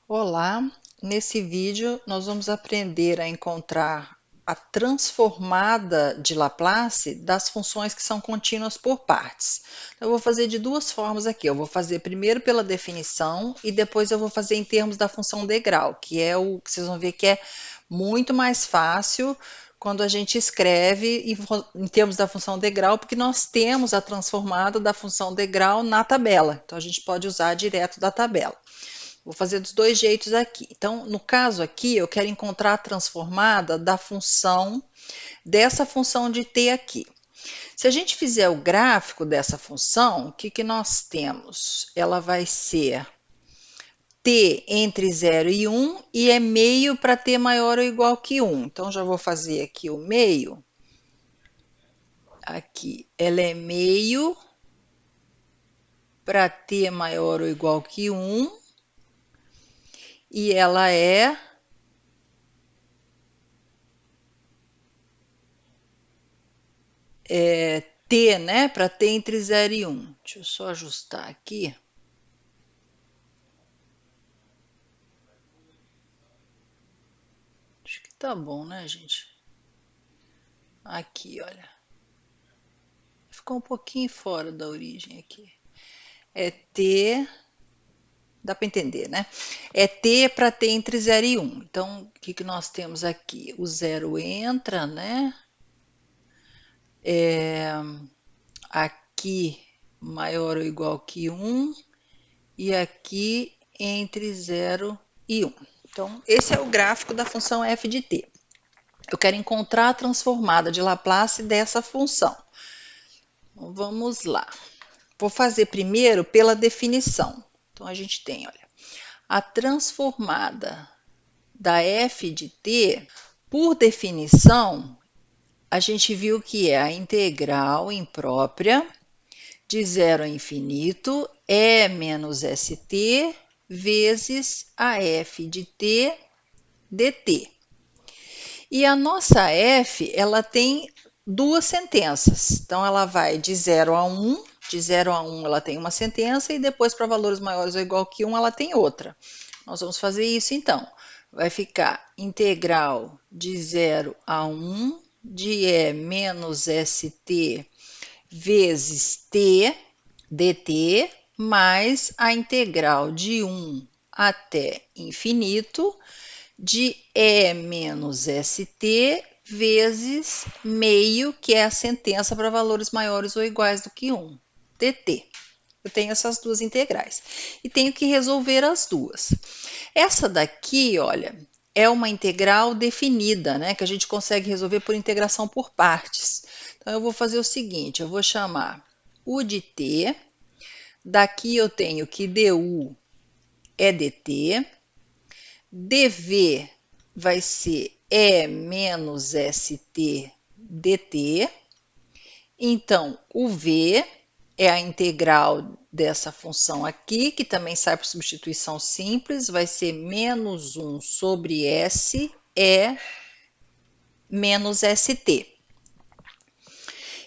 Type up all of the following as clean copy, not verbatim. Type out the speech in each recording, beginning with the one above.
Olá, nesse vídeo nós vamos aprender a encontrar a transformada de Laplace das funções que são contínuas por partes. Então, eu vou fazer de duas formas aqui. Eu vou fazer primeiro pela definição e depois eu vou fazer em termos da função degrau, que é o que vocês vão ver que é muito mais fácil quando a gente escreve em termos da função degrau, porque nós temos a transformada da função degrau na tabela. Então, a gente pode usar direto da tabela. Vou fazer dos dois jeitos aqui. Então, no caso aqui, eu quero encontrar a transformada da função, dessa função de t aqui. Se a gente fizer o gráfico dessa função, o que nós temos? Ela vai ser t entre 0 e 1 e é meio para t maior ou igual que 1. Então, já vou fazer aqui o meio. Aqui, ela é meio para t maior ou igual que 1 e ela é t, né, para t entre 0 e 1. Deixa eu só ajustar aqui. Acho que tá bom, né, gente? Aqui, olha. Ficou um pouquinho fora da origem aqui. É t, dá para entender, né? É t para t entre 0 e 1. Então, o que nós temos aqui? O 0 entra, né? Aqui maior ou igual que 1 e aqui entre 0 e 1. Então, esse é o gráfico da função f de t. Eu quero encontrar a transformada de Laplace dessa função. Então, vamos lá. Vou fazer primeiro pela definição. Então, a gente tem, olha, a transformada da f de t, por definição, a gente viu que é a integral imprópria de 0 a infinito E menos st vezes a f de t dt. E a nossa f, ela tem duas sentenças. Então, ela vai de 0 a 1. De 0 a 1 ela tem uma sentença e depois para valores maiores ou igual que 1 ela tem outra. Nós vamos fazer isso então. Vai ficar integral de 0 a 1 de E menos st vezes t dt mais a integral de 1 até infinito de E menos st vezes meio, que é a sentença para valores maiores ou iguais do que 1, dt. Eu tenho essas duas integrais. E tenho que resolver as duas. Essa daqui, olha, é uma integral definida, né? Que a gente consegue resolver por integração por partes. Então, eu vou fazer o seguinte, eu vou chamar u de t. Daqui eu tenho que du é dt. dv vai ser E menos st dt. Então, o v é a integral dessa função aqui, que também sai por substituição simples, vai ser menos 1 sobre s é menos st.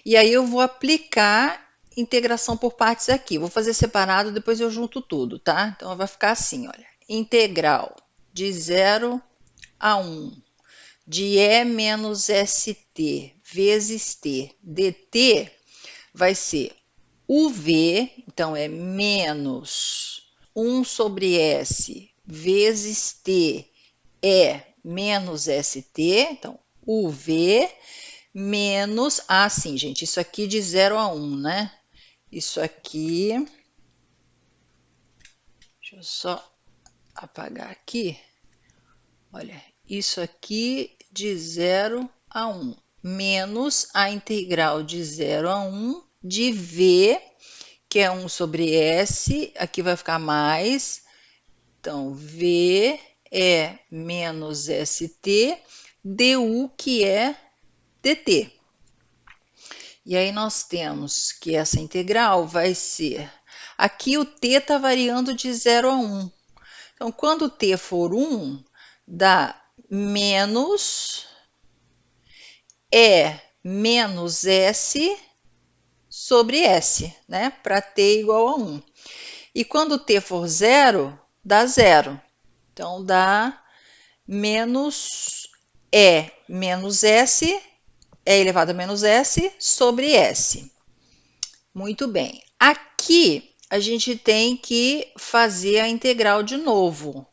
E aí eu vou aplicar integração por partes aqui. Vou fazer separado, depois eu junto tudo, tá? Então, vai ficar assim, olha. Integral de 0 a 1 de E menos st vezes t dt vai ser uv, então é menos 1 sobre s vezes t é menos st, então uv menos, sim, gente, isso aqui de 0 a 1, né? Isso aqui, deixa eu só apagar aqui, olha, isso aqui de 0 a 1, menos a integral de 0 a 1 de v, que é 1 sobre s, aqui vai ficar mais, então v é menos st, du, que é dt. E aí nós temos que essa integral vai ser, aqui o t está variando de 0 a 1. Então, quando o t for 1, dá menos E menos S sobre S, né? Para t igual a 1. E quando t for 0, dá 0. Então, dá menos E menos S, E elevado a menos S sobre S. Muito bem. Aqui, a gente tem que fazer a integral de novo.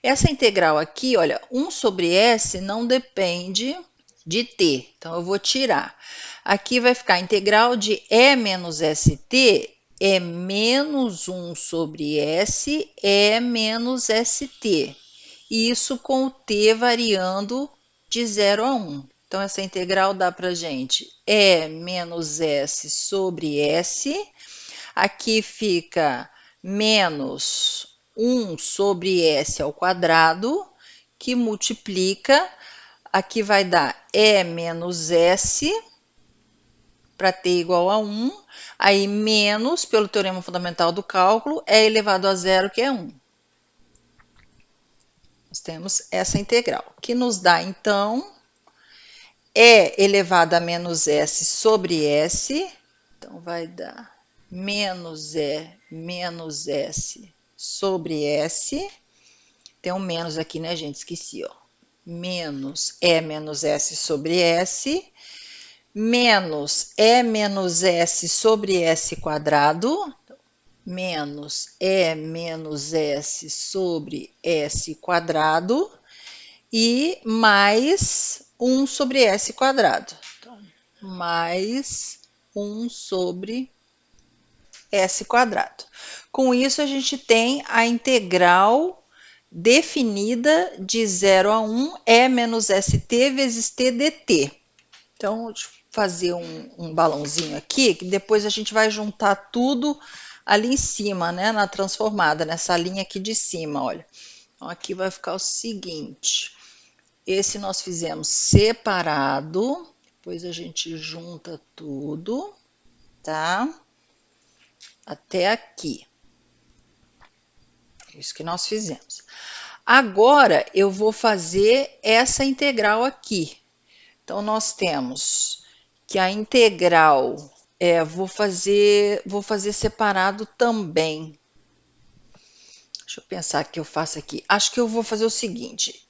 Essa integral aqui, olha, 1 sobre S não depende de t, então eu vou tirar. Aqui vai ficar a integral de E menos ST é menos 1 sobre S E menos ST. E isso com o t variando de 0 a 1. Então, essa integral dá para a gente E menos S sobre S. Aqui fica menos 1 sobre S ao quadrado, que multiplica, aqui vai dar E menos S, para t igual a 1, aí menos, pelo teorema fundamental do cálculo, E elevado a zero, que é 1. Nós temos essa integral, que nos dá, então, E elevado a menos S sobre S, então vai dar menos E menos S sobre S. Tem um menos aqui, né, gente? Esqueci, ó. Menos E menos S sobre S, menos E menos S sobre S quadrado, menos E menos S sobre S quadrado, e mais 1 sobre S quadrado. Então, mais 1 sobre S quadrado. Com isso, a gente tem a integral definida de 0 a 1, E menos ST vezes T dt. Então, deixa eu fazer um balãozinho aqui, que depois a gente vai juntar tudo ali em cima, né, na transformada, nessa linha aqui de cima, olha. Então, aqui vai ficar o seguinte, esse nós fizemos separado, depois a gente junta tudo, tá? Até aqui. Isso que nós fizemos. Agora, eu vou fazer essa integral aqui. Então, nós temos que a integral, vou fazer separado também. Deixa eu pensar o que eu faço aqui. Acho que eu vou fazer o seguinte.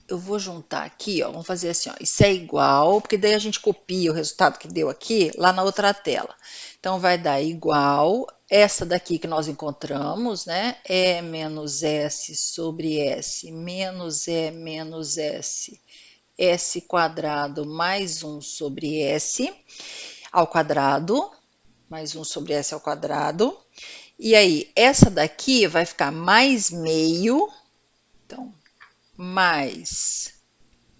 Eu vou juntar aqui, ó, vamos fazer assim, ó, isso é igual, porque daí a gente copia o resultado que deu aqui lá na outra tela. Então, vai dar igual, essa daqui que nós encontramos, né, E menos S sobre S, menos E menos S, S quadrado mais 1 sobre S ao quadrado, mais 1 sobre S ao quadrado. E aí, essa daqui vai ficar mais meio, então, mais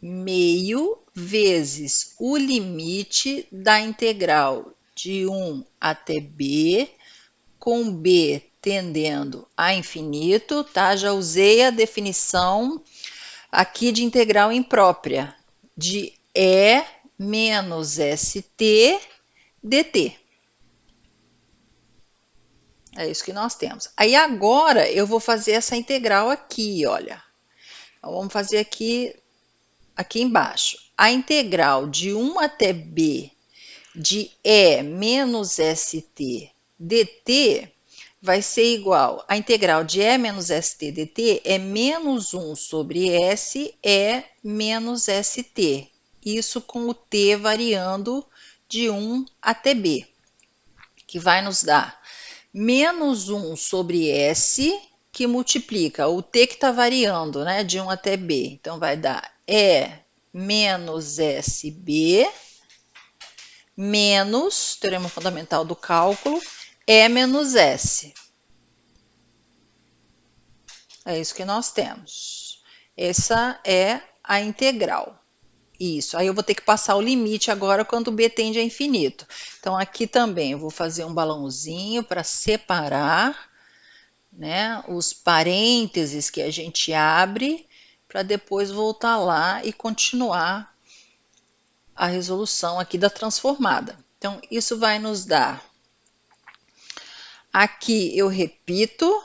meio vezes o limite da integral de 1 até b, com b tendendo a infinito, tá? Já usei a definição aqui de integral imprópria, de E menos ST dt. É isso que nós temos. Aí agora eu vou fazer essa integral aqui, olha. Então, vamos fazer aqui embaixo. A integral de 1 até b de E menos ST dt vai ser igual, a integral de E menos ST dt é menos 1 sobre S E menos ST. Isso com o t variando de 1 até b, que vai nos dar menos 1 sobre S, que multiplica o t que está variando, né, de 1 até b. Então, vai dar E menos SB menos, teorema fundamental do cálculo, E menos S. É isso que nós temos. Essa é a integral. Isso. Aí eu vou ter que passar o limite agora quando b tende a infinito. Então, aqui também eu vou fazer um balãozinho para separar, né, os parênteses que a gente abre, para depois voltar lá e continuar a resolução aqui da transformada. Então, isso vai nos dar, aqui eu repito,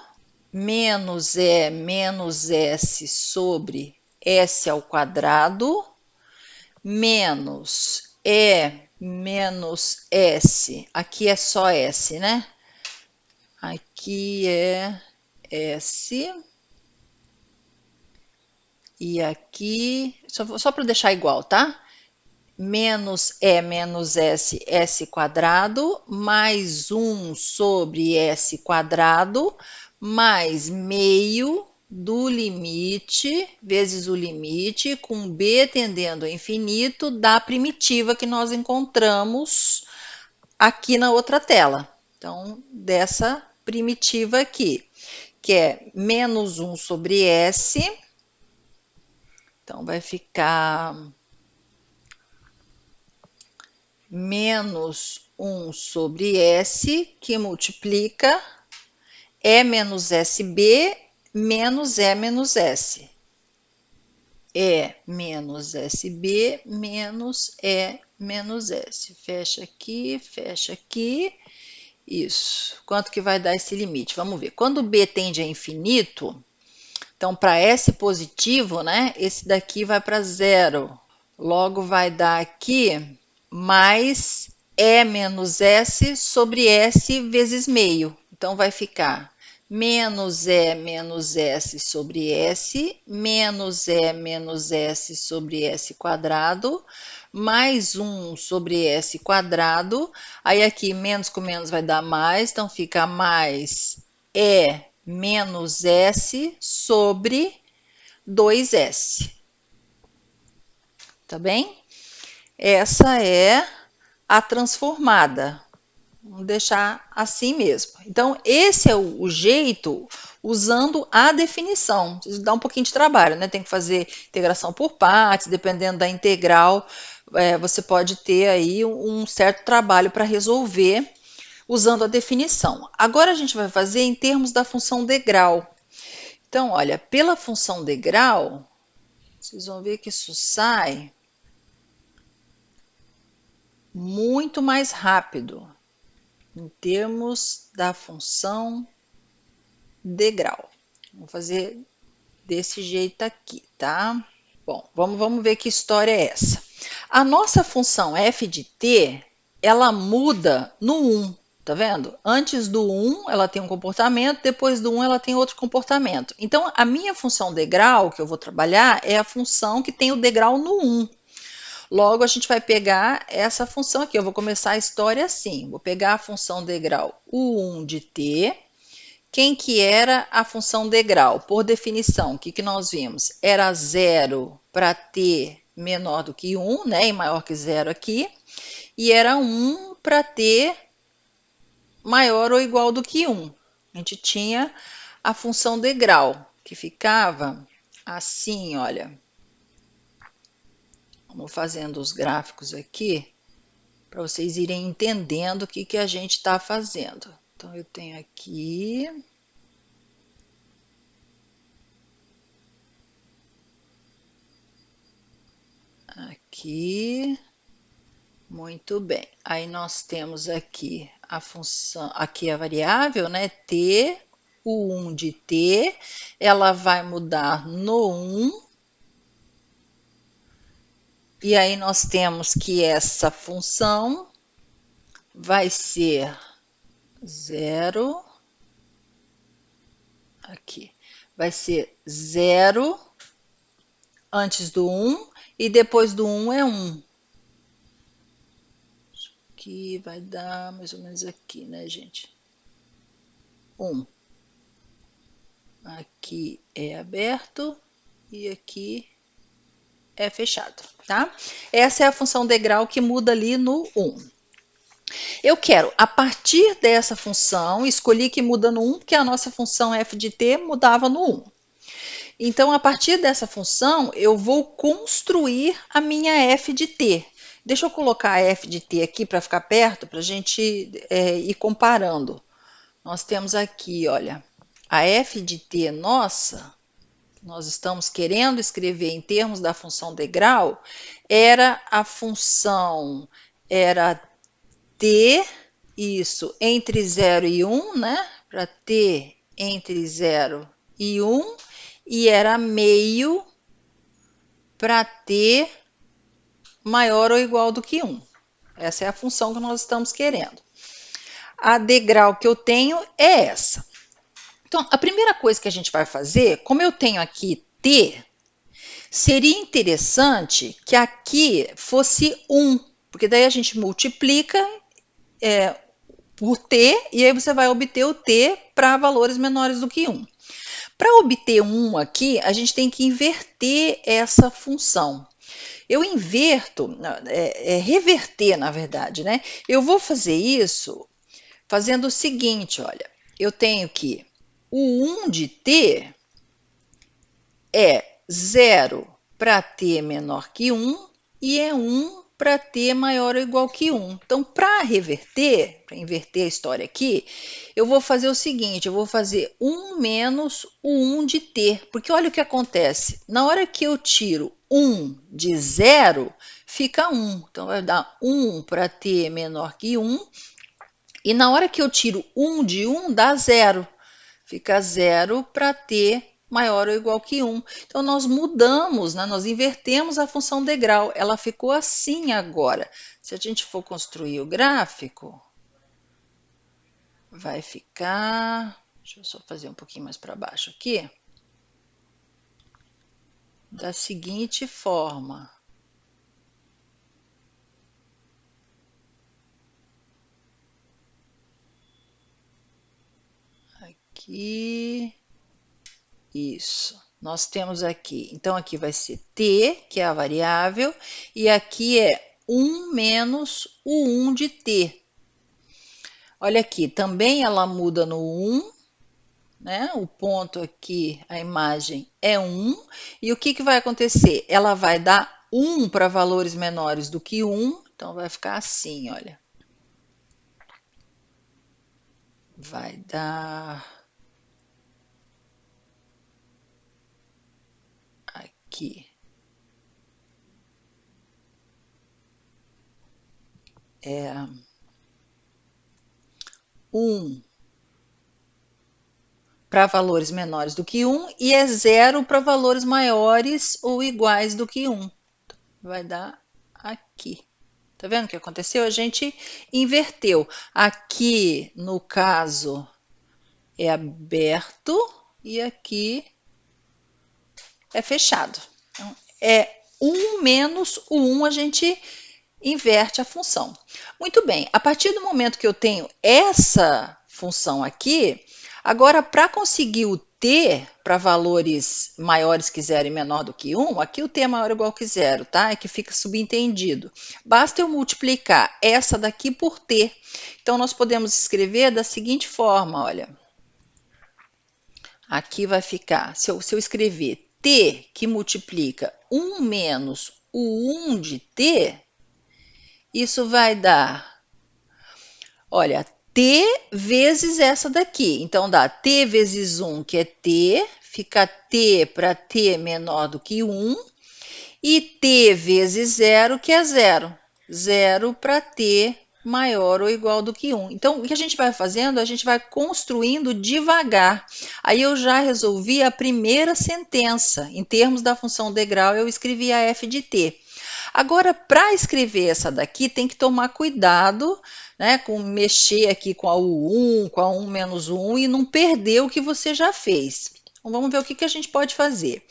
menos E menos S sobre S ao quadrado, menos E menos S, aqui é só S, né? Aqui é S E aqui, só para deixar igual, tá? Menos E menos S, S quadrado, mais 1 sobre S quadrado, mais meio do limite, vezes o limite, com B tendendo ao infinito, da primitiva que nós encontramos aqui na outra tela. Então, dessa primitiva aqui, que é menos 1 sobre S. Então, vai ficar menos 1 sobre S, que multiplica E menos SB menos E menos S. E menos SB menos E menos S. Fecha aqui. Isso. Quanto que vai dar esse limite? Vamos ver. Quando B tende a infinito, então para S positivo, né? Esse daqui vai para zero. Logo vai dar aqui mais E menos S sobre S vezes meio. Então vai ficar menos E menos S sobre S, menos E menos S sobre S quadrado, mais 1 sobre S quadrado. Aí aqui menos com menos vai dar mais, então fica mais E menos S sobre 2S. Tá bem? Essa é a transformada. Vamos deixar assim mesmo. Então, esse é o jeito usando a definição. Isso dá um pouquinho de trabalho, né? Tem que fazer integração por partes, dependendo da integral, você pode ter aí um certo trabalho para resolver usando a definição. Agora a gente vai fazer em termos da função degrau. Então, olha, pela função degrau, vocês vão ver que isso sai muito mais rápido em termos da função degrau. Vamos fazer desse jeito aqui, tá? Bom, vamos ver que história é essa. A nossa função f de t, ela muda no 1, tá vendo? Antes do 1, ela tem um comportamento, depois do 1, ela tem outro comportamento. Então, a minha função degrau, que eu vou trabalhar, é a função que tem o degrau no 1. Logo, a gente vai pegar essa função aqui. Eu vou começar a história assim. Vou pegar a função degrau U1 de t. Quem que era a função degrau? Por definição, o que nós vimos? Era 0 para t menor do que 1, né? E maior que 0 aqui. E era 1 para t maior ou igual do que 1. A gente tinha a função degrau, que ficava assim, olha. Vamos fazendo os gráficos aqui, para vocês irem entendendo o que a gente está fazendo. Então, eu tenho aqui. Aqui. Muito bem. Aí nós temos aqui a função, aqui a variável, né? T, o 1 de t, ela vai mudar no 1. E aí nós temos que essa função vai ser 0, aqui, vai ser 0 antes do 1 e depois do 1 é 1. Aqui vai dar mais ou menos aqui, né, gente? 1. Aqui é aberto e aqui é fechado, tá? Essa é a função degrau que muda ali no 1. Eu quero, a partir dessa função, escolhi que muda no 1, porque a nossa função f de t mudava no 1. Então, a partir dessa função, eu vou construir a minha f de t. Deixa eu colocar a f de t aqui para ficar perto, para a gente ir comparando. Nós temos aqui, olha, a f de t nossa, nós estamos querendo escrever em termos da função degrau, era a função, era t, isso, entre 0 e 1, né? Para t entre 0 e 1, e era meio para t maior ou igual do que 1. Essa é a função que nós estamos querendo. A degrau que eu tenho é essa. Então, a primeira coisa que a gente vai fazer, como eu tenho aqui t, Seria interessante que aqui fosse 1, porque daí a gente multiplica por t, e aí você vai obter o t para valores menores do que 1. Para obter 1 aqui, a gente tem que inverter essa função. Eu inverto, reverter, na verdade, né? Eu vou fazer isso fazendo o seguinte, olha, eu tenho que o 1 de t é 0 para t menor que 1 e é 1 para t maior ou igual que 1. Então, para reverter, para inverter a história aqui, eu vou fazer o seguinte, eu vou fazer 1 menos o 1 de t, porque olha o que acontece, na hora que eu tiro 1 de 0, fica 1, então vai dar 1 para t menor que 1, e na hora que eu tiro 1 de 1, dá 0, fica 0 para t maior ou igual que 1. Então, nós mudamos, né? Nós invertemos a função degrau. Ela ficou assim agora. Se a gente for construir o gráfico, vai ficar... Deixa eu só fazer um pouquinho mais para baixo aqui. Da seguinte forma. Aqui... Isso. Nós temos aqui, então aqui vai ser t, que é a variável, e aqui é 1 menos o 1 de t. Olha aqui, também ela muda no 1, né? O ponto aqui, a imagem é 1, e o que, que vai acontecer? Ela vai dar 1 para valores menores do que 1, então vai ficar assim, olha. Vai dar... aqui. 1 para valores menores do que 1 e é 0 para valores maiores ou iguais do que 1. Vai dar aqui. Tá vendo o que aconteceu? A gente inverteu. Aqui, no caso, é aberto e aqui é fechado. Então, é 1 menos o 1, a gente inverte a função. Muito bem, a partir do momento que eu tenho essa função aqui, agora para conseguir o t para valores maiores que 0 e menor do que 1, aqui o t é maior ou igual que 0, tá? É que fica subentendido. Basta eu multiplicar essa daqui por t. Então, nós podemos escrever da seguinte forma, olha. Aqui vai ficar, se eu escrever t que multiplica 1 menos o 1 de t, isso vai dar, olha, t vezes essa daqui. Então, dá t vezes 1, que é t, fica t para t menor do que 1, e t vezes 0, que é 0. 0 para t maior ou igual do que 1. Então, o que a gente vai fazendo? A gente vai construindo devagar. Aí eu já resolvi a primeira sentença. Em termos da função degrau, eu escrevi a f de t. Agora, para escrever essa daqui, tem que tomar cuidado, né, com mexer aqui com a U1, com a 1 menos 1 e não perder o que você já fez. Então, vamos ver o que, que a gente pode fazer.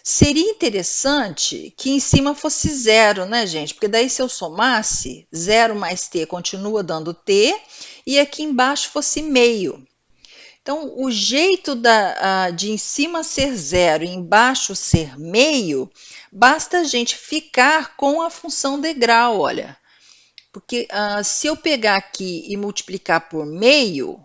Seria interessante que em cima fosse 0, né, gente? Porque daí se eu somasse, 0 mais t continua dando t, e aqui embaixo fosse meio. Então, o jeito de em cima ser 0 e embaixo ser meio, basta a gente ficar com a função degrau, olha. Porque se eu pegar aqui e multiplicar por meio,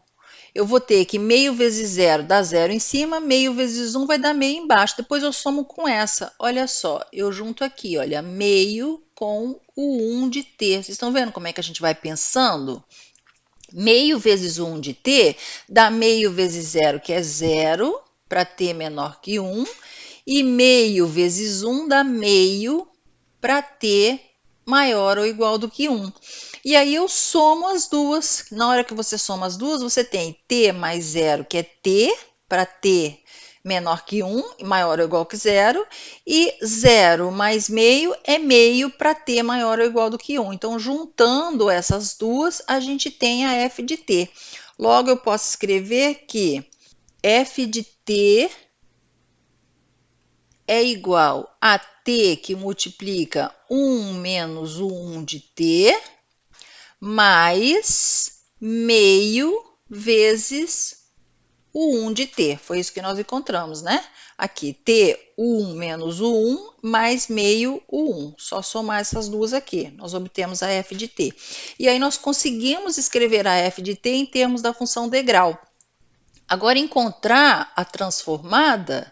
eu vou ter que meio vezes 0 dá 0 em cima, meio vezes 1 vai dar meio embaixo. Depois eu somo com essa. Olha só, eu junto aqui, olha, meio com o 1 de t. Vocês estão vendo como é que a gente vai pensando? Meio vezes 1 de t dá meio vezes 0, que é 0, para t menor que 1. E meio vezes 1 dá meio para t maior ou igual do que 1. E aí eu somo as duas. Na hora que você soma as duas, você tem t mais 0, que é t, para t menor que 1, maior ou igual que 0, e 0 mais meio é meio para t maior ou igual do que 1. Então, juntando essas duas, a gente tem a f de t. Logo, eu posso escrever que f de t é igual a t que multiplica 1 menos o 1 de t, mais meio vezes o 1 de t. Foi isso que nós encontramos, né? Aqui, t1 menos o 1 mais meio o 1. Só somar essas duas aqui, nós obtemos a f de t. E aí nós conseguimos escrever a f de t em termos da função degrau. Agora, encontrar a transformada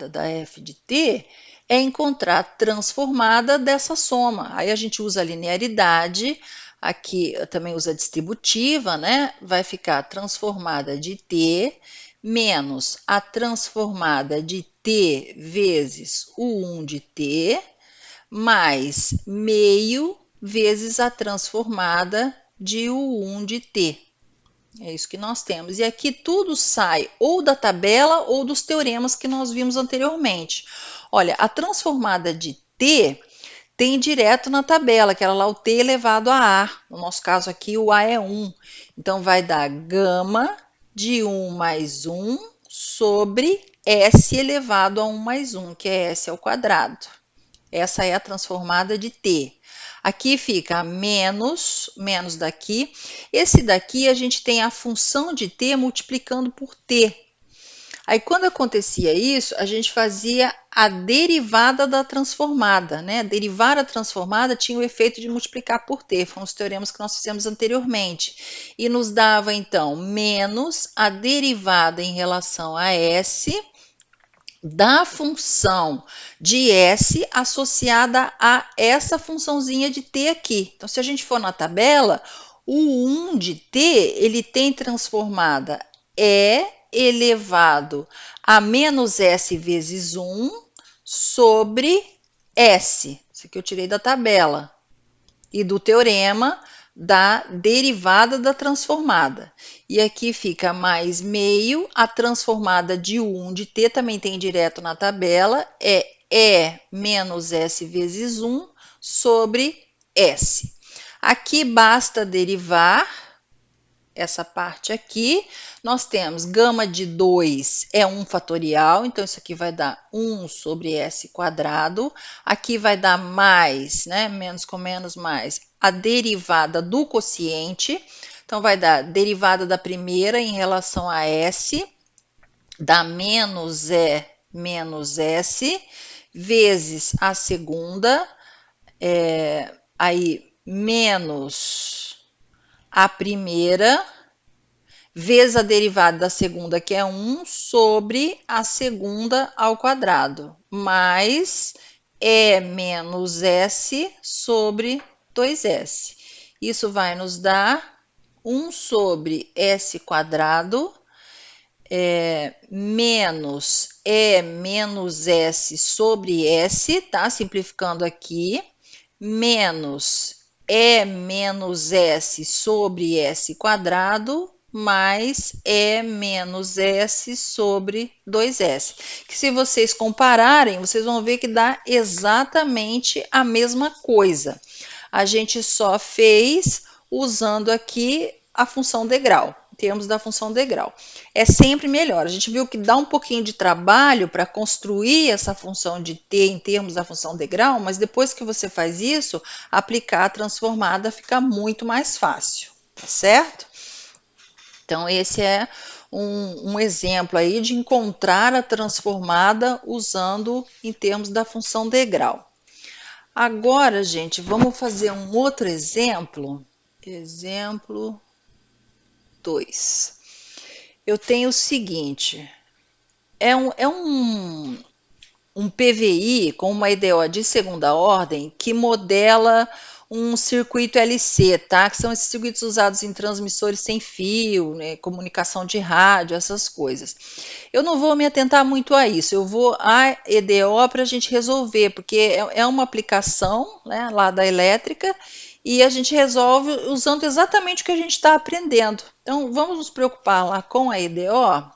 da f de t é encontrar a transformada dessa soma. Aí a gente usa a linearidade, aqui também usa a distributiva, né? Vai ficar a transformada de t menos a transformada de t vezes o 1 de t, mais meio vezes a transformada de o 1 de t. É isso que nós temos. E aqui tudo sai ou da tabela ou dos teoremas que nós vimos anteriormente. Olha, a transformada de t tem direto na tabela, que era lá o t elevado a a. No nosso caso aqui, o a é 1. Então, vai dar gama de 1 mais 1 sobre s elevado a 1 mais 1, que é s ao quadrado. Essa é a transformada de t. Aqui fica menos daqui. Esse daqui a gente tem a função de t multiplicando por t. Aí quando acontecia isso, a gente fazia a derivada da transformada, né? Derivar a transformada tinha o efeito de multiplicar por t, foram os teoremas que nós fizemos anteriormente. E nos dava então menos a derivada em relação a s da função de s associada a essa funçãozinha de t aqui. Então, se a gente for na tabela, o 1 de t, ele tem transformada e elevado a menos s vezes 1 sobre s. Isso aqui eu tirei da tabela e do teorema da derivada da transformada. E aqui fica mais meio, a transformada de 1 de t também tem direto na tabela, é E menos S vezes 1 sobre S. Aqui basta derivar essa parte aqui. Nós temos gama de 2 é 1 fatorial, então isso aqui vai dar 1 sobre s quadrado. Aqui vai dar mais, né? Menos com menos mais, a derivada do quociente. Então, vai dar derivada da primeira em relação a s, dá menos e menos s, vezes a segunda, aí menos a primeira, vezes a derivada da segunda, que é 1, sobre a segunda ao quadrado, mais E menos S sobre 2S. Isso vai nos dar 1 sobre S quadrado, menos E menos S sobre S, tá? Simplificando aqui, menos E menos S sobre S quadrado, mais E menos S sobre 2S. Que se vocês compararem, vocês vão ver que dá exatamente a mesma coisa. A gente só fez usando aqui a função degrau, em termos da função degrau. É sempre melhor. A gente viu que dá um pouquinho de trabalho para construir essa função de t em termos da função degrau, mas depois que você faz isso, aplicar a transformada fica muito mais fácil, tá certo? Então, esse é um exemplo aí de encontrar a transformada usando em termos da função degrau. Agora, gente, vamos fazer um outro exemplo. Exemplo 2. Eu tenho o seguinte, é um PVI com uma EDO de segunda ordem que modela um circuito LC, tá? Que são esses circuitos usados em transmissores sem fio, né? Comunicação de rádio, essas coisas. Eu não vou me atentar muito a isso, eu vou à EDO para a gente resolver, porque é uma aplicação, né, lá da elétrica, e a gente resolve usando exatamente o que a gente está aprendendo. Então, vamos nos preocupar lá com a EDO.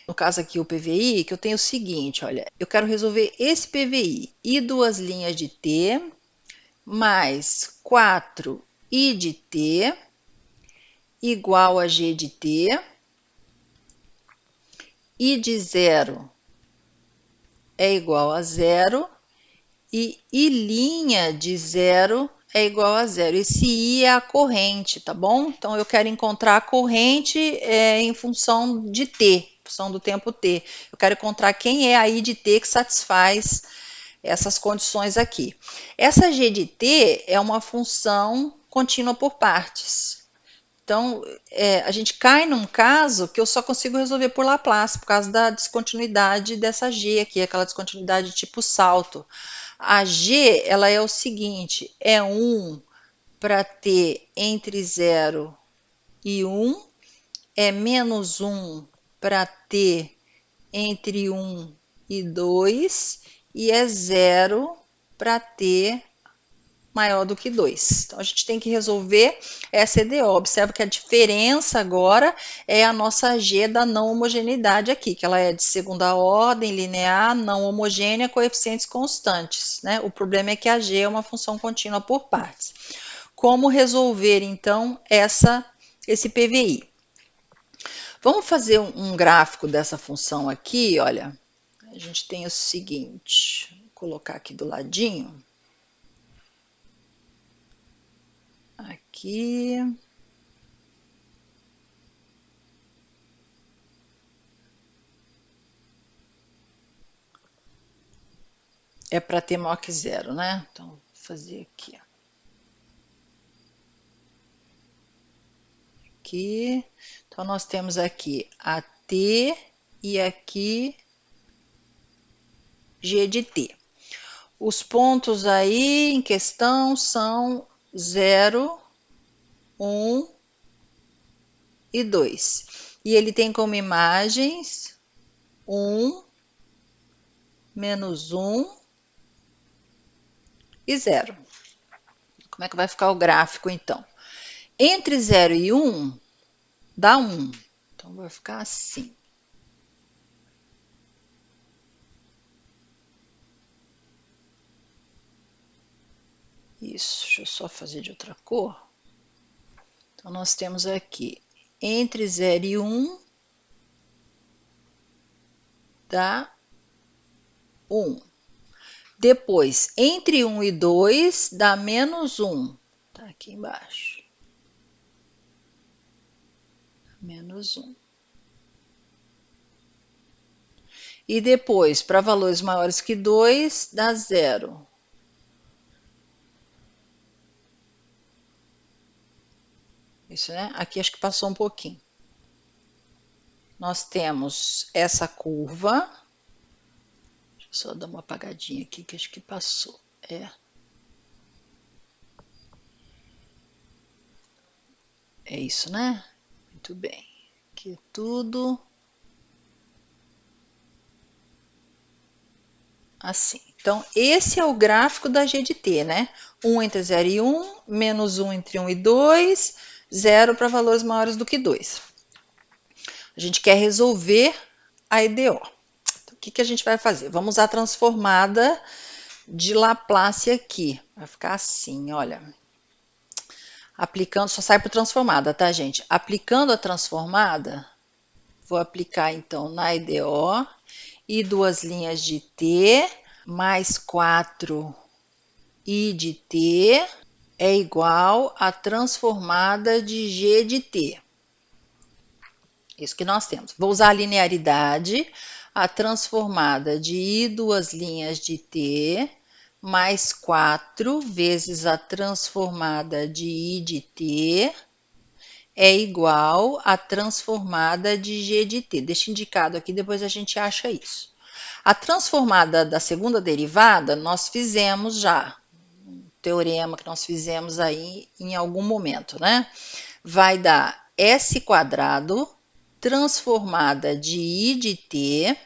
No caso aqui o PVI, que eu tenho o seguinte, olha, eu quero resolver esse PVI, I duas linhas de T, mais 4I de T, igual a G de T, I de 0 é igual a zero e I' de zero é igual a zero. Esse I é a corrente, tá bom? Então, eu quero encontrar a corrente em função de t, função do tempo t. Eu quero encontrar quem é a I de t que satisfaz essas condições aqui. Essa g de t é uma função contínua por partes. Então, a gente cai num caso que eu só consigo resolver por Laplace, por causa da descontinuidade dessa g aqui, aquela descontinuidade tipo salto. A g, ela é o seguinte, é 1 para t entre 0 e 1, é menos 1 para t entre 1 e 2, e é 0 para t maior do que 2. Então, a gente tem que resolver essa EDO. Observa que a diferença agora é a nossa G da não homogeneidade aqui, que ela é de segunda ordem, linear, não homogênea, coeficientes constantes, né? O problema é que a G é uma função contínua por partes. Como resolver, então, esse PVI? Vamos fazer um gráfico dessa função aqui, olha. A gente tem o seguinte, vou colocar aqui do ladinho. Aqui. É para t maior que zero, né? Então, vou fazer aqui. Aqui. Então, nós temos aqui a t e aqui g de t. Os pontos aí em questão são 0, 1 e 2. E ele tem como imagens 1, menos 1 e 0. Como é que vai ficar o gráfico, então? Entre 0 e 1, dá 1. Então, vai ficar assim. Isso, deixa eu só fazer de outra cor. Então, nós temos aqui, entre 0 e 1, dá 1. Depois, entre 1 e 2, dá menos 1. Tá aqui embaixo. Menos 1. E depois, para valores maiores que 2, dá 0. Isso, né? Aqui acho que passou um pouquinho. Nós temos essa curva. Deixa eu só dar uma apagadinha aqui, que acho que passou. É isso, né? Muito bem. Aqui tudo assim. Então, esse é o gráfico da G de t, né? 1 entre 0 e 1, menos 1 entre 1 e 2, 0 para valores maiores do que 2. A gente quer resolver a EDO. Então, o que a gente vai fazer? Vamos usar a transformada de Laplace aqui. Vai ficar assim, olha. Aplicando, só sai por transformada, tá, gente? Aplicando a transformada, vou aplicar, então, na EDO, e duas linhas de t, mais 4 I de t é igual à transformada de g de t. Isso que nós temos. Vou usar a linearidade, a transformada de I duas linhas de t, mais 4 vezes a transformada de I de t, é igual à transformada de g de t. Deixa indicado aqui, depois a gente acha isso. A transformada da segunda derivada, nós fizemos já. Teorema que nós fizemos aí em algum momento, né? Vai dar s quadrado transformada de I de t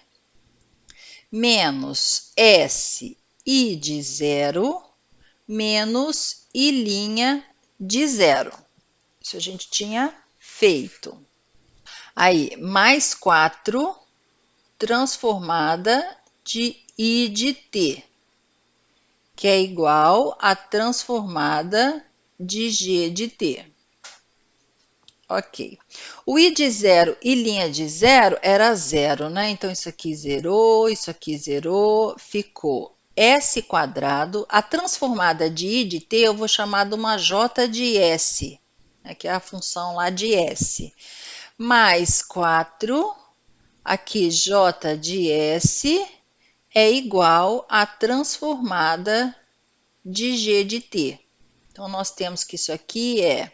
menos s I de zero menos I' de zero. Isso a gente tinha feito. Aí, mais 4 transformada de I de t, que é igual à transformada de g de t. Ok. O I de zero e linha de zero era zero, né? Então, isso aqui zerou, ficou S quadrado. A transformada de I de T eu vou chamar de uma J de S, né? Que é a função lá de S. Mais 4, aqui J de S é igual à transformada de G de T. Então, nós temos que isso aqui é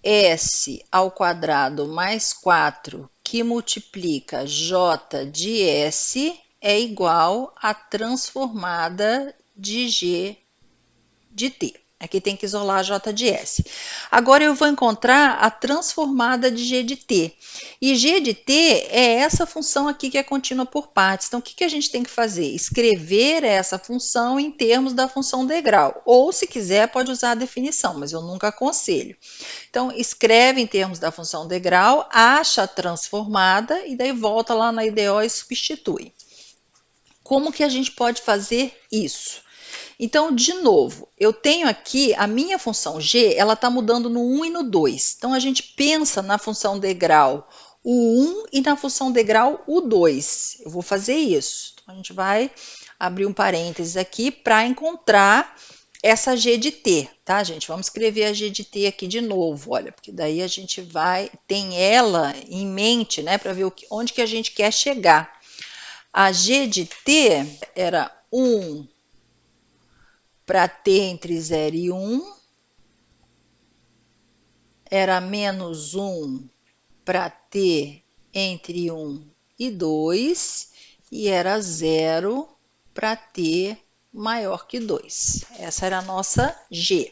S ao quadrado mais 4, que multiplica J de S, é igual à transformada de G de T. Aqui tem que isolar J de S. Agora eu vou encontrar a transformada de G de T. E G de T é essa função aqui que é contínua por partes. Então, o que a gente tem que fazer? Escrever essa função em termos da função degrau. Ou, se quiser, pode usar a definição, mas eu nunca aconselho. Então, escreve em termos da função degrau, acha a transformada e daí volta lá na IDO e substitui. Como que a gente pode fazer isso? Então, de novo, eu tenho aqui a minha função g, ela está mudando no 1 e no 2. Então, a gente pensa na função degrau o 1 e na função degrau o 2. Eu vou fazer isso. Então, a gente vai abrir um parênteses aqui para encontrar essa g de t, tá, gente? Vamos escrever a g de t aqui de novo, olha, porque daí a gente tem ela em mente, né, para ver onde que a gente quer chegar. A g de t era 1 para t entre 0 e 1, era menos 1 para t entre 1 e 2, e era 0 para t maior que 2. Essa era a nossa g.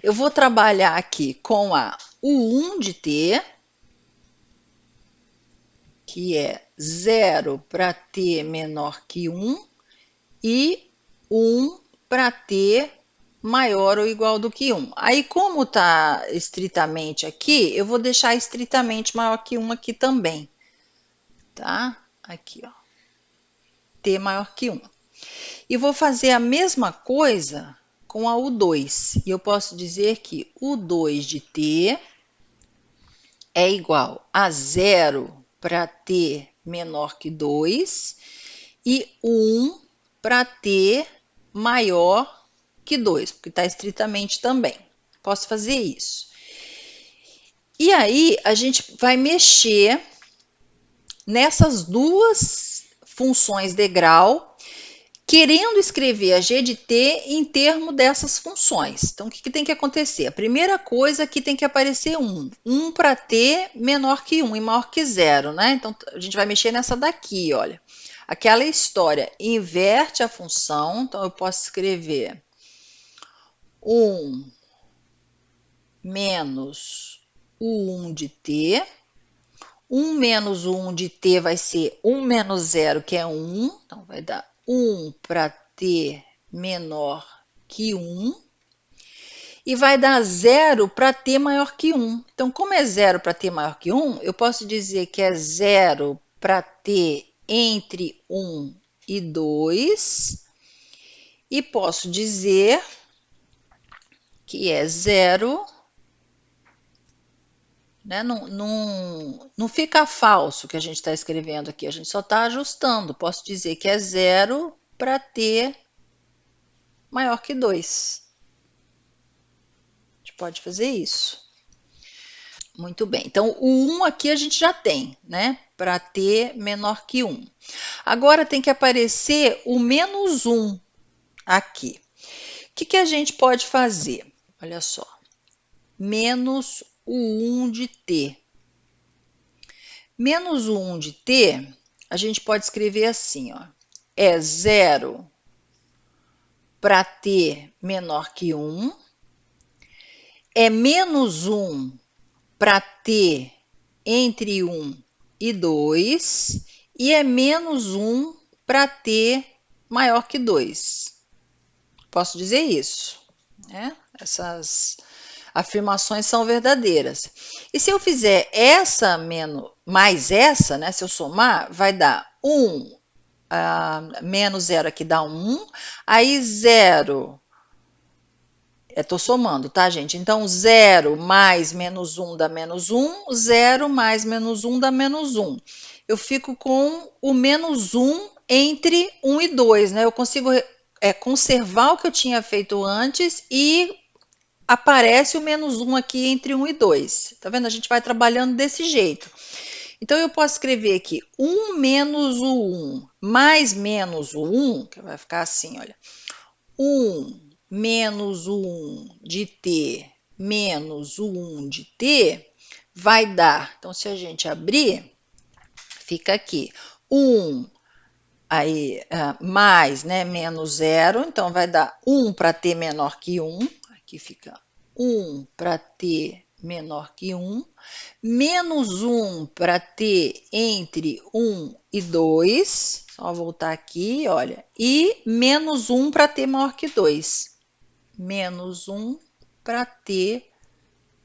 Eu vou trabalhar aqui com a U1 de t, que é 0 para t menor que 1, e 1 para t maior ou igual do que 1. Aí, como está estritamente aqui, eu vou deixar estritamente maior que 1 aqui também. Tá? Aqui, ó. T maior que 1. E vou fazer a mesma coisa com a U2. E eu posso dizer que U2 de t é igual a 0 para t menor que 2 e 1 para t maior que 2, porque está estritamente também. Posso fazer isso. E aí, a gente vai mexer nessas duas funções degrau, querendo escrever a g de t em termos dessas funções. Então, o que tem que acontecer? A primeira coisa é que tem que aparecer 1. 1 para t menor que 1 e maior que 0, né? Então, a gente vai mexer nessa daqui, olha. Aquela história, inverte a função, então eu posso escrever 1 menos o 1 de t. 1 menos o 1 de t vai ser 1 menos 0, que é 1. Então, vai dar 1 para t menor que 1. E vai dar 0 para t maior que 1. Então, como é 0 para t maior que 1, eu posso dizer que é 0 para t entre 1 e 2. E posso dizer que é 0, né? Não fica falso o que a gente está escrevendo aqui, a gente só está ajustando. Posso dizer que é 0 para t maior que 2. A gente pode fazer isso. Muito bem. Então, o 1 aqui a gente já tem, né? Para t menor que 1. Agora tem que aparecer o menos 1 aqui. O que a gente pode fazer? Olha só. Menos o 1 de t. Menos o 1 de t, a gente pode escrever assim, ó. É 0 para t menor que 1. É menos 1 para t entre 1 e 2. E é menos 1 para t maior que 2. Posso dizer isso, né? Essas afirmações são verdadeiras. E se eu fizer essa mais essa, né? Se eu somar, vai dar 1 menos 0 aqui dá 1. Aí 0 Estou somando, tá, gente? Então, 0 mais menos 1 dá menos 1, 0 mais menos 1 dá menos 1. Eu fico com o menos 1 entre 1 e 2, né? Eu consigo conservar o que eu tinha feito antes e aparece o menos 1 aqui entre 1 e 2. Tá vendo? A gente vai trabalhando desse jeito. Então, eu posso escrever aqui 1 menos o 1 mais menos o 1, que vai ficar assim, olha. 1 menos o 1 de t menos o 1 de t vai dar. Então, se a gente abrir, fica aqui 1 aí, mais, né, menos 0. Então, vai dar 1 para t menor que 1. Aqui fica 1 para t menor que 1. Menos 1 para t entre 1 e 2. Só voltar aqui, olha. E menos 1 para t maior que 2. Menos 1 para t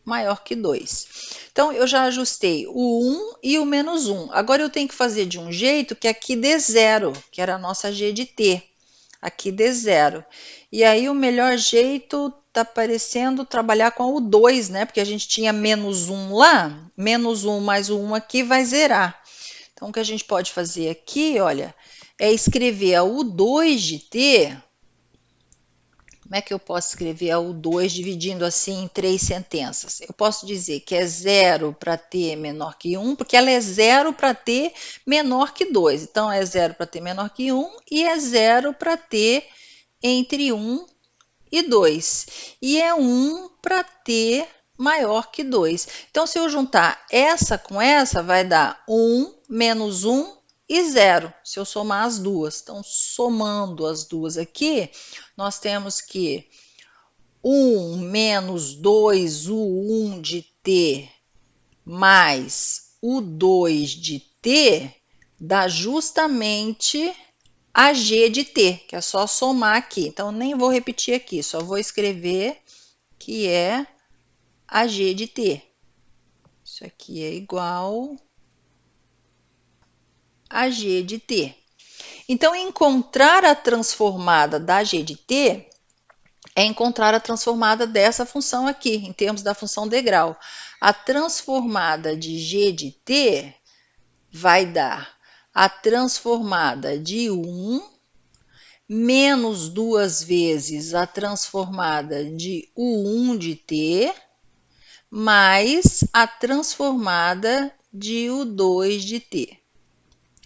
maior que 2. Então, eu já ajustei o 1 e o menos 1. Agora, eu tenho que fazer de um jeito que aqui dê zero, que era a nossa g de t. Aqui dê zero. E aí, o melhor jeito está parecendo trabalhar com o 2, né? Porque a gente tinha menos 1 lá, menos 1 mais o 1 aqui vai zerar. Então, o que a gente pode fazer aqui, olha, é escrever a U2 de t. Como é que eu posso escrever a U2 dividindo assim em 3 sentenças? Eu posso dizer que é 0 para t menor que 1, porque ela é 0 para t menor que 2. Então, é 0 para t menor que 1 e é 0 para t entre 1 e 2. E é 1 para t maior que 2. Então, se eu juntar essa com essa, vai dar 1 menos 1 e 0, se eu somar as duas. Então, somando as duas aqui, nós temos que 1 menos 2 U1 de t mais U2 de t dá justamente a g de t, que é só somar aqui. Então, nem vou repetir aqui, só vou escrever que é a g de t. Isso aqui é igual a g de t. Então, encontrar a transformada da g de t é encontrar a transformada dessa função aqui, em termos da função degrau. A transformada de g de t vai dar a transformada de 1 menos 2 vezes a transformada de U1 de t mais a transformada de U2 de t.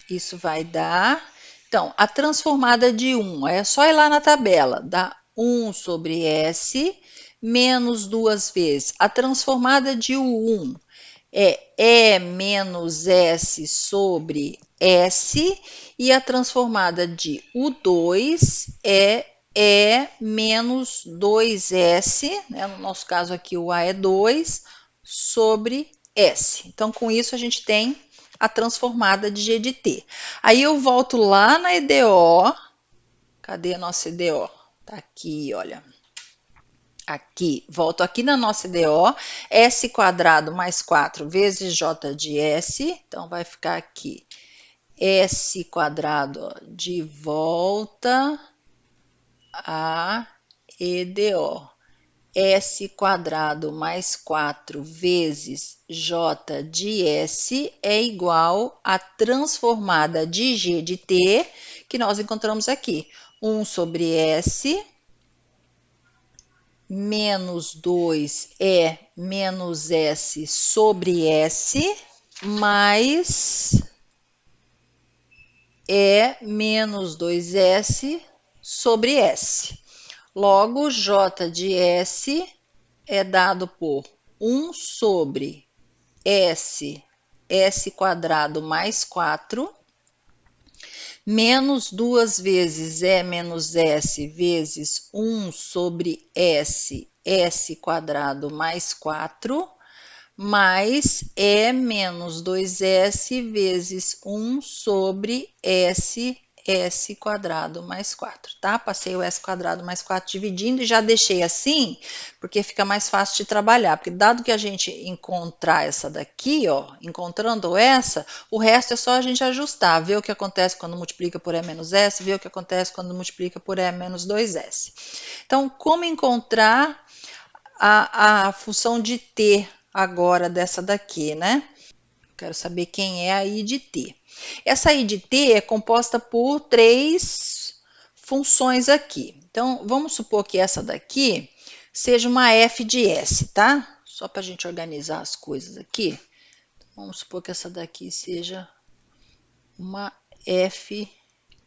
Isso vai dar... Então, a transformada de 1 é só ir lá na tabela, dá 1 sobre S menos 2 vezes. A transformada de U1 é E menos S sobre S e a transformada de U2 é E menos 2S, né? No nosso caso aqui o A é 2, sobre S. Então, com isso a gente tem a transformada de G de T. Aí eu volto lá na EDO. Cadê a nossa EDO? Tá aqui, olha. Aqui, volto aqui na nossa EDO, S quadrado mais 4 vezes J de S. Então, vai ficar aqui S quadrado, ó, de volta a EDO. S quadrado mais 4 vezes J de S é igual à transformada de G de T, que nós encontramos aqui. 1 sobre S, menos 2 é menos S sobre S, mais é menos 2S sobre S. Logo, J de S é dado por 1 sobre S quadrado mais 4, menos 2 vezes E menos S vezes 1 sobre S quadrado mais 4, mais E menos 2S vezes 1 sobre S quadrado mais 4, tá? Passei o S quadrado mais 4 dividindo e já deixei assim, porque fica mais fácil de trabalhar. Porque dado que a gente encontrar essa daqui, ó, encontrando essa, o resto é só a gente ajustar, ver o que acontece quando multiplica por E menos S, ver o que acontece quando multiplica por E menos 2S. Então, como encontrar a função de t agora dessa daqui, né? Quero saber quem é a i de t. Essa i de t é composta por 3 funções aqui. Então, vamos supor que essa daqui seja uma f de s, tá? Só para a gente organizar as coisas aqui. Vamos supor que essa daqui seja uma f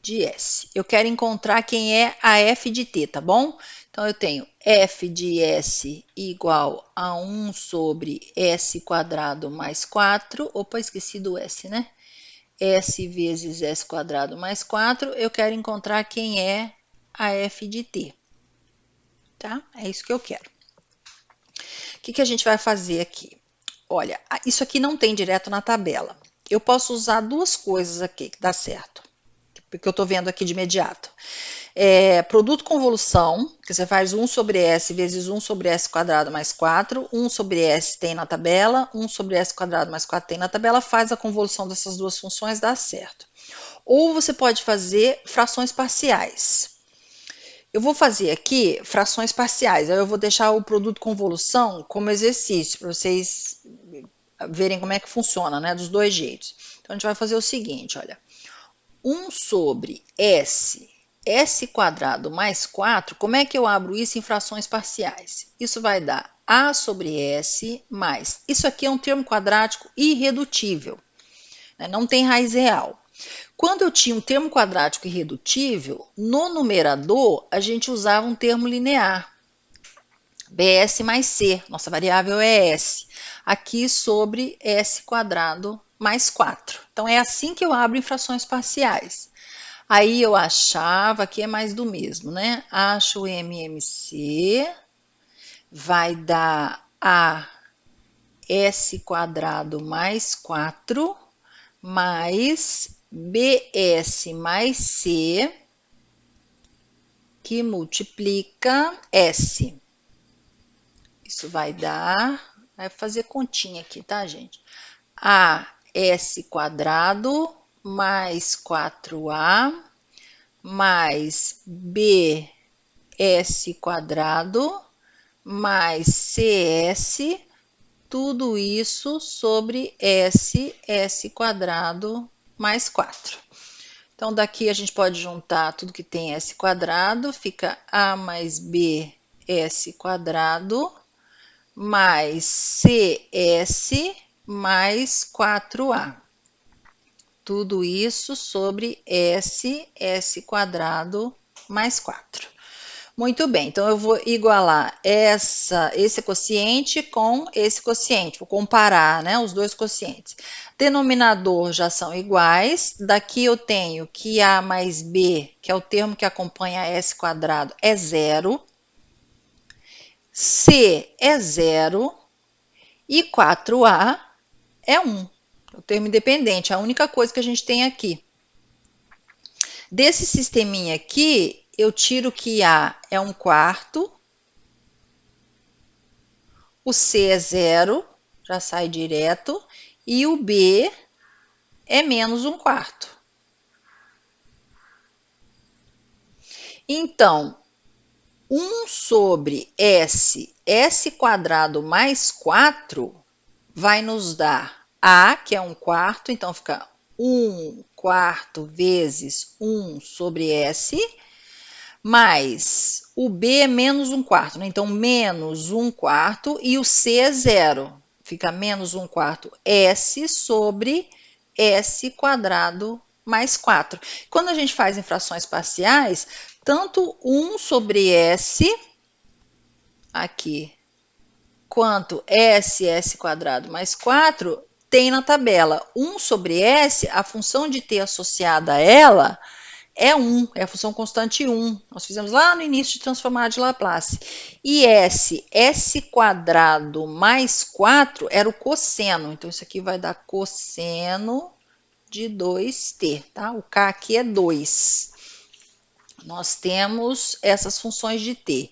de s. Eu quero encontrar quem é a f de t, tá bom? Então, eu tenho f de s igual a 1 sobre s quadrado mais 4. Opa, esqueci do s, né? S vezes s quadrado mais 4. Eu quero encontrar quem é a f de t. Tá? É isso que eu quero. O que a gente vai fazer aqui? Olha, isso aqui não tem direto na tabela. Eu posso usar duas coisas aqui que dá certo. Porque eu estou vendo aqui de imediato. Produto convolução, que você faz 1 sobre s vezes 1 sobre s quadrado mais 4, 1 sobre s tem na tabela, 1 sobre s quadrado mais 4 tem na tabela, faz a convolução dessas duas funções, dá certo. Ou você pode fazer frações parciais. Eu vou fazer aqui frações parciais, aí eu vou deixar o produto convolução como exercício, para vocês verem como é que funciona, né, dos dois jeitos. Então, a gente vai fazer o seguinte, olha. 1 sobre s quadrado mais 4, como é que eu abro isso em frações parciais? Isso vai dar a sobre s mais, isso aqui é um termo quadrático irredutível, né? Não tem raiz real. Quando eu tinha um termo quadrático irredutível, no numerador a gente usava um termo linear, bs mais c, nossa variável é s, aqui sobre s quadrado mais 4. Então, é assim que eu abro em frações parciais. Aí eu achava que é mais do mesmo, né? Acho o MMC, vai dar a s quadrado mais 4 mais bs mais c, que multiplica s. Isso vai dar, vai fazer continha aqui, tá, gente? A s quadrado mais 4a mais b s quadrado mais cs, tudo isso sobre s quadrado mais 4. Então, daqui a gente pode juntar tudo que tem s quadrado, fica a mais b s quadrado mais cs mais 4a. Tudo isso sobre s quadrado mais 4. Muito bem, então eu vou igualar esse quociente com esse quociente, vou comparar, né, os dois quocientes. Denominador já são iguais, daqui eu tenho que a mais b, que é o termo que acompanha s quadrado, é zero, c é zero e 4a é 1, o termo independente, a única coisa que a gente tem aqui. Desse sisteminha aqui, eu tiro que A é 1/4, o C é 0, já sai direto, e o B é menos 1/4. Então, 1 sobre s quadrado mais 4, vai nos dar A, que é 1/4, então fica 1/4 vezes 1 sobre S, mais o B é menos 1/4, né? Então, menos 1/4 e o C é 0. Fica menos 1/4 S sobre S quadrado mais 4. Quando a gente faz em frações parciais, tanto 1 sobre S, aqui, quanto S quadrado mais 4, tem na tabela. 1 sobre S, a função de t associada a ela é 1, é a função constante 1. Nós fizemos lá no início de transformar de Laplace. E s quadrado mais 4 era o cosseno. Então, isso aqui vai dar cosseno de 2t, tá? O k aqui é 2. Nós temos essas funções de t.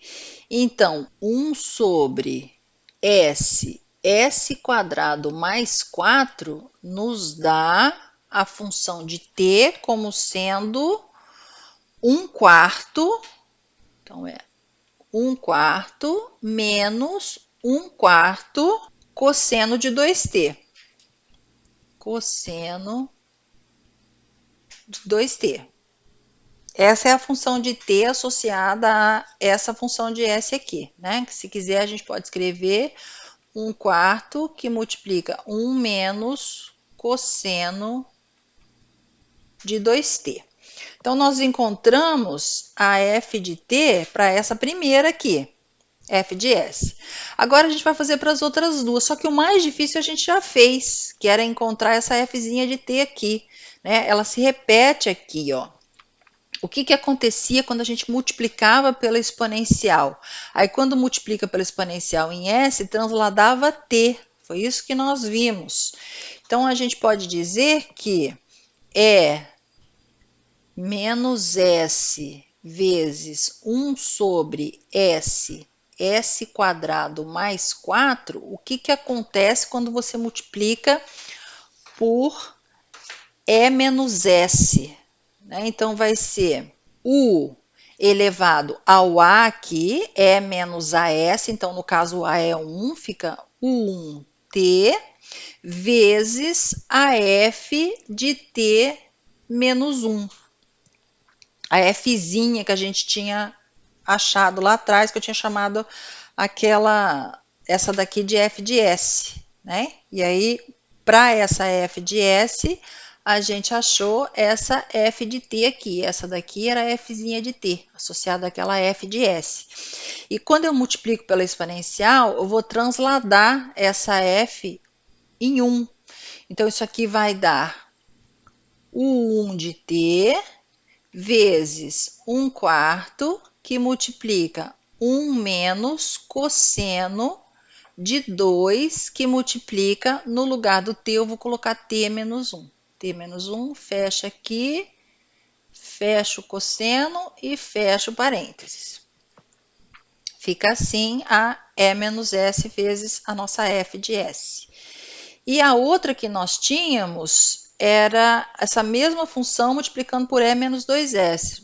Então, 1 sobre s quadrado mais 4 nos dá a função de t como sendo 1/4, então é 1 quarto menos 1 quarto cosseno de 2t. Cosseno de 2t. Essa é a função de t associada a essa função de s aqui, né? Que se quiser, a gente pode escrever 1 quarto que multiplica 1 menos cosseno de 2t. Então, nós encontramos a f de t para essa primeira aqui, f de s. Agora, a gente vai fazer para as outras duas, só que o mais difícil a gente já fez, que era encontrar essa fzinha de t aqui, né? Ela se repete aqui, ó. O que acontecia quando a gente multiplicava pela exponencial? Aí, quando multiplica pela exponencial em s, transladava t. Foi isso que nós vimos. Então, a gente pode dizer que é menos s vezes 1 sobre s quadrado mais 4, o que acontece quando você multiplica por e menos s? Né? Então, vai ser u elevado ao a aqui, e menos as, então, no caso, o a é 1, fica u1t, vezes a f de t menos 1. A fzinha que a gente tinha achado lá atrás, que eu tinha chamado essa daqui de f de s, né? E aí, para essa f de s, a gente achou essa f de t aqui. Essa daqui era a fzinha de t, associada àquela f de s. E quando eu multiplico pela exponencial, eu vou transladar essa f em 1. Então, isso aqui vai dar o 1 de t vezes 1 quarto, que multiplica 1 menos cosseno de 2, que multiplica, no lugar do t, eu vou colocar t menos 1. t menos 1, fecha aqui, fecha o cosseno e fecha o parênteses. Fica assim a e menos s vezes a nossa f de s. E a outra que nós tínhamos era essa mesma função multiplicando por e menos 2s.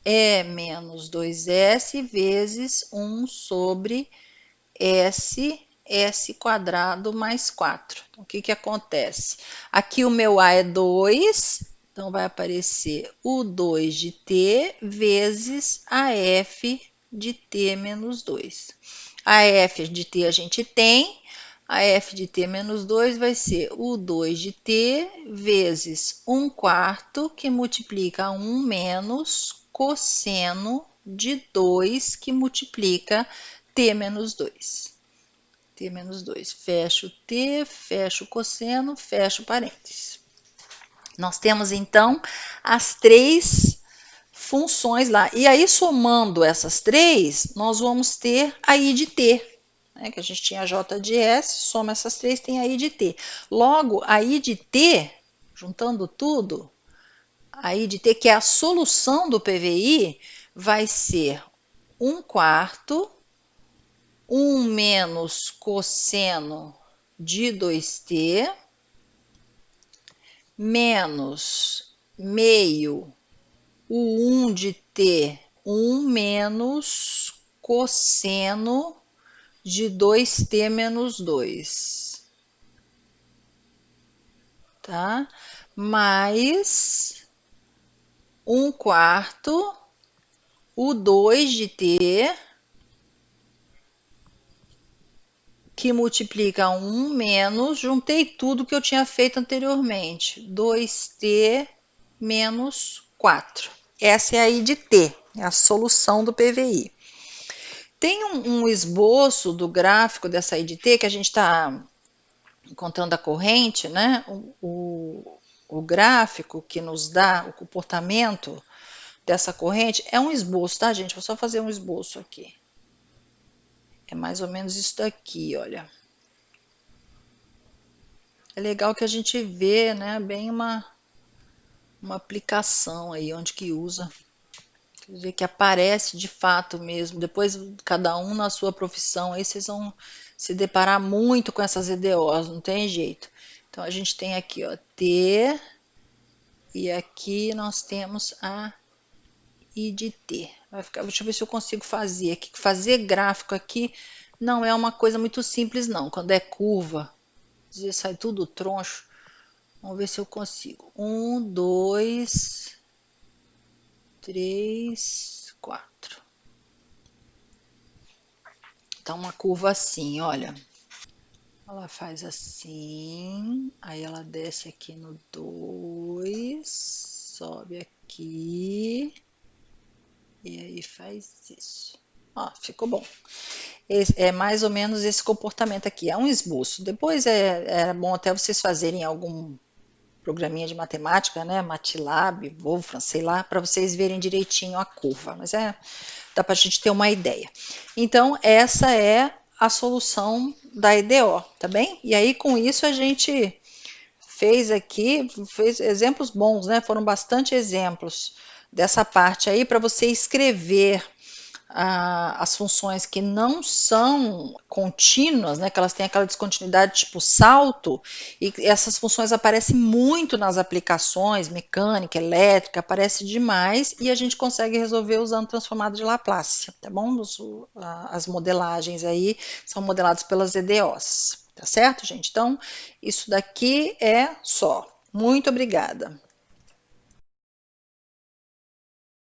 E menos 2s vezes 1 sobre s quadrado mais 4. Então, o que acontece? Aqui o meu a é 2, então vai aparecer o 2 de t vezes a f de t menos 2. A f de t a gente tem, a f de t menos 2 vai ser o 2 de t vezes 1 quarto, que multiplica 1 menos cosseno de 2, que multiplica t menos 2. t menos 2. Fecha o t, fecha o cosseno, fecha o parênteses. Nós temos, então, as três funções lá. E aí, somando essas três, nós vamos ter a i de t. Né, que a gente tinha j de s, soma essas três, tem a i de t. Logo, a i de t, juntando tudo, a i de t, que é a solução do PVI, vai ser 1 quarto, 1 menos cosseno de 2t, menos meio o 1 de t, 1 menos cosseno de 2t menos 2, tá? Mais 1 quarto, o 2 de t, que multiplica 1 menos, juntei tudo que eu tinha feito anteriormente, 2t menos 4. Essa é a i de t, é a solução do PVI. Tem um esboço do gráfico dessa i de t, que a gente está encontrando a corrente, né? O gráfico que nos dá o comportamento dessa corrente é um esboço, tá, gente? Vou só fazer um esboço aqui. É mais ou menos isso daqui, olha. É legal que a gente vê, né, bem uma aplicação aí, onde que usa. Quer dizer, que aparece de fato mesmo. Depois, cada um na sua profissão, aí vocês vão se deparar muito com essas EDOs, não tem jeito. Então, a gente tem aqui, ó, T, e aqui nós temos a I de t. Vai ficar, deixa eu ver se eu consigo fazer aqui. Fazer gráfico aqui não é uma coisa muito simples, não. Quando é curva, às vezes sai tudo troncho. Vamos ver se eu consigo. 1, 2, 3, 4. Tá uma curva assim, olha. Ela faz assim, aí ela desce aqui no 2, sobe aqui, e aí faz isso. Ó, ficou bom. É mais ou menos esse comportamento aqui, é um esboço. Depois é bom até vocês fazerem algum programinha de matemática, né? MATLAB, Wolfram, sei lá, para vocês verem direitinho a curva. Mas dá para a gente ter uma ideia. Então, essa é a solução da EDO, tá bem? E aí, com isso, a gente fez aqui, fez exemplos bons, né? Foram bastante exemplos dessa parte aí para você escrever as funções que não são contínuas, né, que elas têm aquela descontinuidade tipo salto, e essas funções aparecem muito nas aplicações, mecânica, elétrica, aparece demais, e a gente consegue resolver usando transformada de Laplace, tá bom? As modelagens aí são modeladas pelas EDOs, tá certo, gente? Então, isso daqui é só. Muito obrigada.